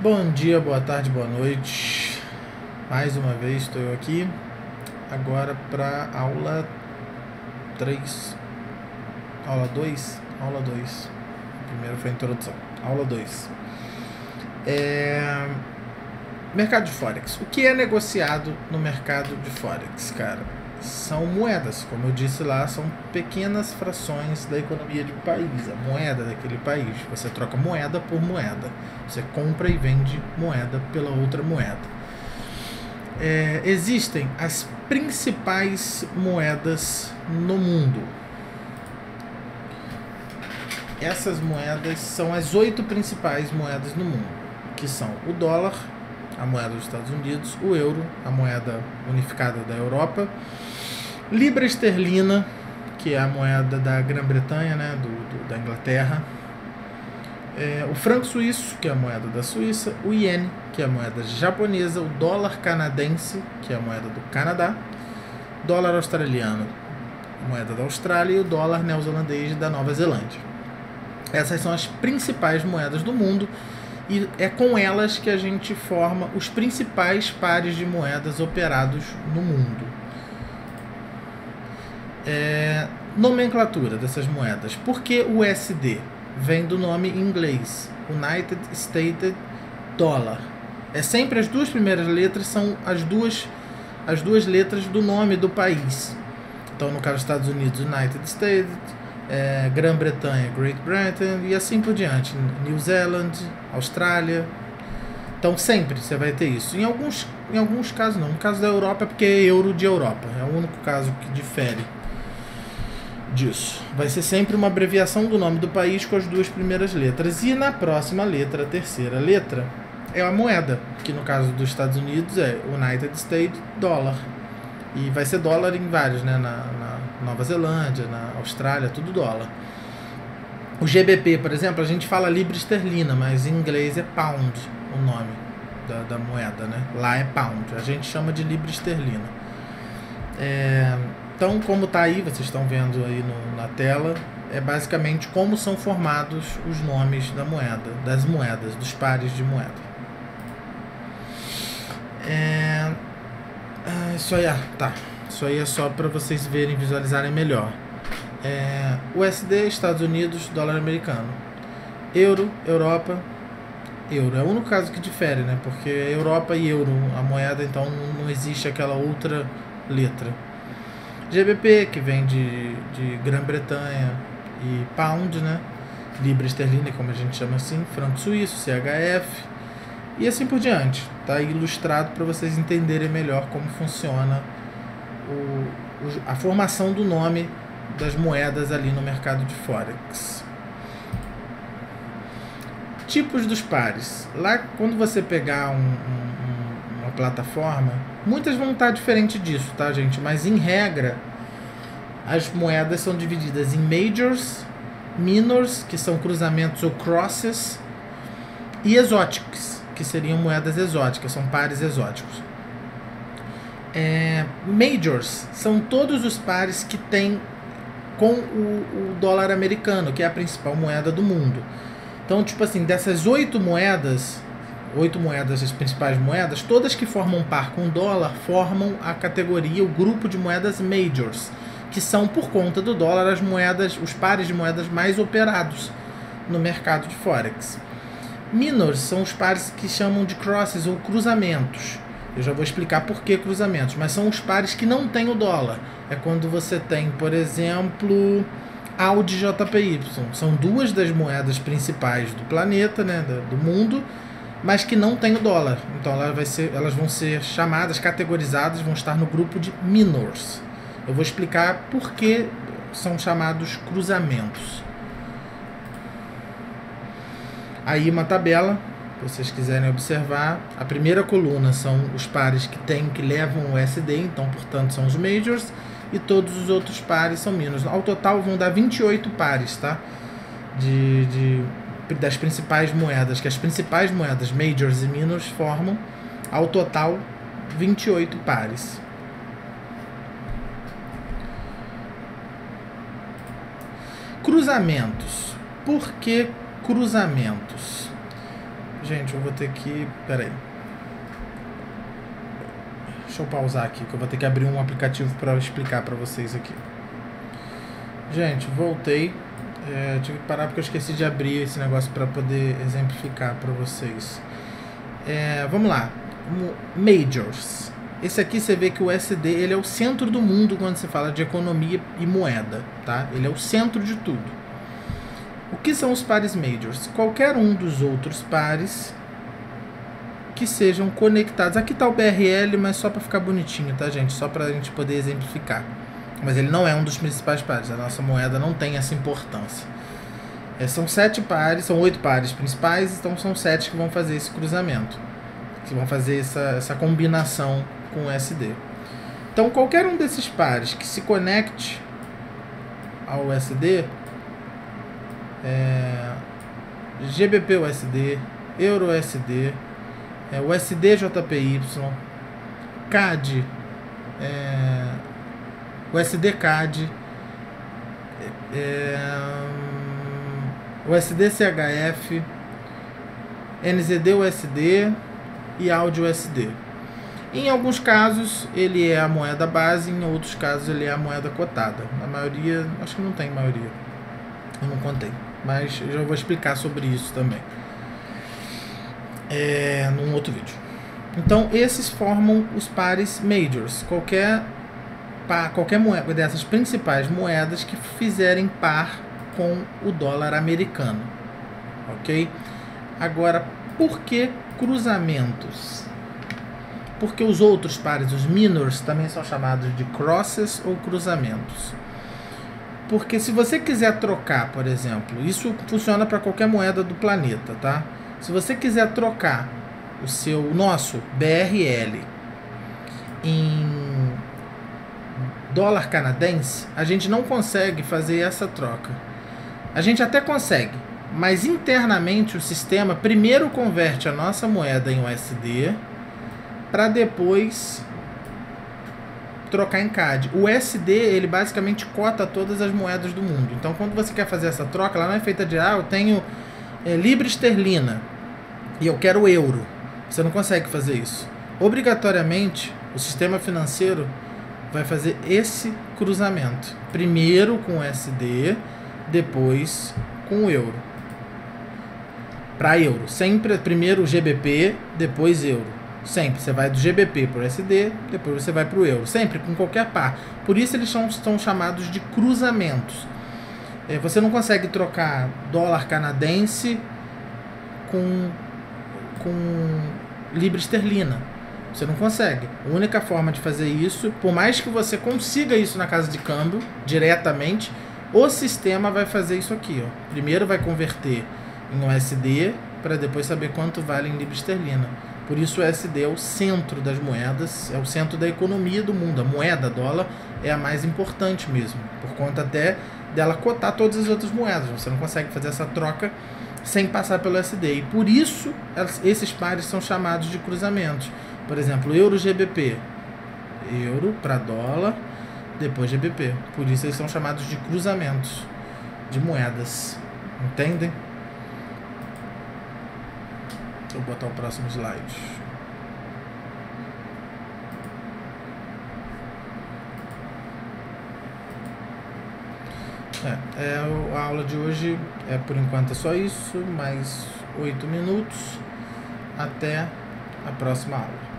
Bom dia, boa tarde, boa noite. Mais uma vez estou eu aqui. Agora para aula 3. Aula 2? Aula 2. Primeiro foi a introdução. Aula 2. Mercado de Forex. O que é negociado no mercado de Forex, cara? São moedas, como eu disse lá, são pequenas frações da economia de um país, a moeda daquele país. Você troca moeda por moeda, você compra e vende moeda pela outra moeda. Existem as principais moedas no mundo. Essas moedas são as 8 principais moedas no mundo, que são o dólar, a moeda dos Estados Unidos, o euro, a moeda unificada da Europa, libra esterlina, que é a moeda da Grã-Bretanha, né, da Inglaterra, o franco suíço, que é a moeda da Suíça, o iene, que é a moeda japonesa, o dólar canadense, que é a moeda do Canadá, dólar australiano, a moeda da Austrália, e o dólar neozelandês da Nova Zelândia. Essas são as principais moedas do mundo. E é com elas que a gente forma os principais pares de moedas operados no mundo. Nomenclatura dessas moedas. Por que o USD? Vem do nome em inglês, United States Dollar. Sempre as duas primeiras letras são as duas letras do nome do país. Então, no caso dos Estados Unidos, United States, Grã-Bretanha, Great Britain, e assim por diante, New Zealand, Austrália. Então sempre você vai ter isso. Em alguns casos não. No caso da Europa é porque é euro de Europa. É o único caso que difere disso. Vai ser sempre uma abreviação do nome do país com as duas primeiras letras. E na próxima letra, a terceira letra, é a moeda, que no caso dos Estados Unidos é United States Dollar. E vai ser dólar em vários, né? Na Nova Zelândia, na Austrália, tudo dólar. O GBP, por exemplo, a gente fala libra esterlina, mas em inglês é pound o nome da moeda, né? Lá é pound, a gente chama de libra esterlina. Então, como está aí, vocês estão vendo aí na tela, é basicamente como são formados os nomes da moeda, das moedas, dos pares de moeda. Isso aí, tá. Isso aí é só para vocês verem, visualizarem melhor. USD, Estados Unidos, dólar americano. Euro, Europa, euro. É o único caso que difere, né? Porque Europa e euro, a moeda, então não existe aquela outra letra. GBP, que vem de Grã-Bretanha, e pound, né? Libra esterlina, como a gente chama assim. Franco suíço, CHF. E assim por diante. Está ilustrado para vocês entenderem melhor como funciona a formação do nome das moedas ali no mercado de Forex. Tipos dos pares. Lá, quando você pegar uma plataforma, muitas vão estar diferente disso, tá, gente? Mas, em regra, as moedas são divididas em majors, minors, que são cruzamentos ou crosses, e exóticos, que seriam moedas exóticas, são pares exóticos. Majors são todos os pares que tem com o dólar americano, que é a principal moeda do mundo. Então, tipo assim, dessas 8 moedas, as principais moedas, todas que formam par com o dólar, formam a categoria, o grupo de moedas majors, que são, por conta do dólar, os pares de moedas mais operados no mercado de Forex. Minors são os pares que chamam de crosses ou cruzamentos. Eu já vou explicar por que cruzamentos, mas são os pares que não tem o dólar. É quando você tem, por exemplo, AUD e JPY. São duas das moedas principais do planeta, né, do mundo, mas que não tem o dólar. Então elas vão ser chamadas, categorizadas, vão estar no grupo de minors. Eu vou explicar por que são chamados cruzamentos. Aí uma tabela, se vocês quiserem observar, a primeira coluna são os pares que levam o USD, então, portanto, são os majors, e todos os outros pares são minors. Ao total vão dar 28 pares, tá? Das principais moedas, que as principais moedas, majors e minors, formam, ao total, 28 pares. Cruzamentos. Por que cruzamentos? Gente, eu vou ter que... Pera aí. Deixa eu pausar aqui, que eu vou ter que abrir um aplicativo para explicar para vocês aqui. Gente, voltei. Tive que parar porque eu esqueci de abrir esse negócio para poder exemplificar para vocês. Vamos lá. Majors. Esse aqui você vê que o USD ele é o centro do mundo quando se fala de economia e moeda, tá? Ele é o centro de tudo. O que são os pares majors? Qualquer um dos outros pares que sejam conectados. Aqui está o BRL, mas só para ficar bonitinho, tá, gente? Só para a gente poder exemplificar. Mas ele não é um dos principais pares. A nossa moeda não tem essa importância. São 7 pares, são 8 pares principais, então são 7 que vão fazer esse cruzamento, que vão fazer essa combinação com o USD. Então, qualquer um desses pares que se conecte ao USD, GBP USD, Euro USD, USD JPY, CAD, USD CAD, USD CHF, NZD USD e AUD USD. Em alguns casos ele é a moeda base, em outros casos ele é a moeda cotada. Na maioria, acho que não tem maioria, eu não contei, mas eu já vou explicar sobre isso também num outro vídeo. Então esses formam os pares majors. Qualquer moeda dessas principais moedas que fizerem par com o dólar americano, ok? Agora, por que cruzamentos? Porque os outros pares, os minors, também são chamados de crosses ou cruzamentos. Porque se você quiser trocar, por exemplo, isso funciona para qualquer moeda do planeta, tá? Se você quiser trocar o nosso BRL em dólar canadense, a gente não consegue fazer essa troca. A gente até consegue, mas internamente o sistema primeiro converte a nossa moeda em USD para depois trocar em CAD. O USD, ele basicamente cota todas as moedas do mundo. Então, quando você quer fazer essa troca, ela não é feita de, eu tenho libra esterlina e eu quero euro. Você não consegue fazer isso. Obrigatoriamente, o sistema financeiro vai fazer esse cruzamento. Primeiro com o USD, depois com o euro. Para euro. Sempre primeiro o GBP, depois euro. Sempre. Você vai do GBP para o USD, depois você vai para o euro. Sempre, com qualquer par. Por isso eles são chamados de cruzamentos. Você não consegue trocar dólar canadense com libra esterlina. Você não consegue. A única forma de fazer isso, por mais que você consiga isso na casa de câmbio, diretamente, o sistema vai fazer isso aqui. Primeiro vai converter em USD, para depois saber quanto vale em libra esterlina. Por isso o USD é o centro das moedas, é o centro da economia do mundo. A moeda dólar é a mais importante mesmo, por conta até dela cotar todas as outras moedas. Você não consegue fazer essa troca sem passar pelo USD. E por isso esses pares são chamados de cruzamentos. Por exemplo, euro-GBP. Euro para dólar, depois GBP. Por isso eles são chamados de cruzamentos de moedas. Entendem? Vou botar o próximo slide. A aula de hoje por enquanto é só isso. Mais 8 minutos. Até a próxima aula.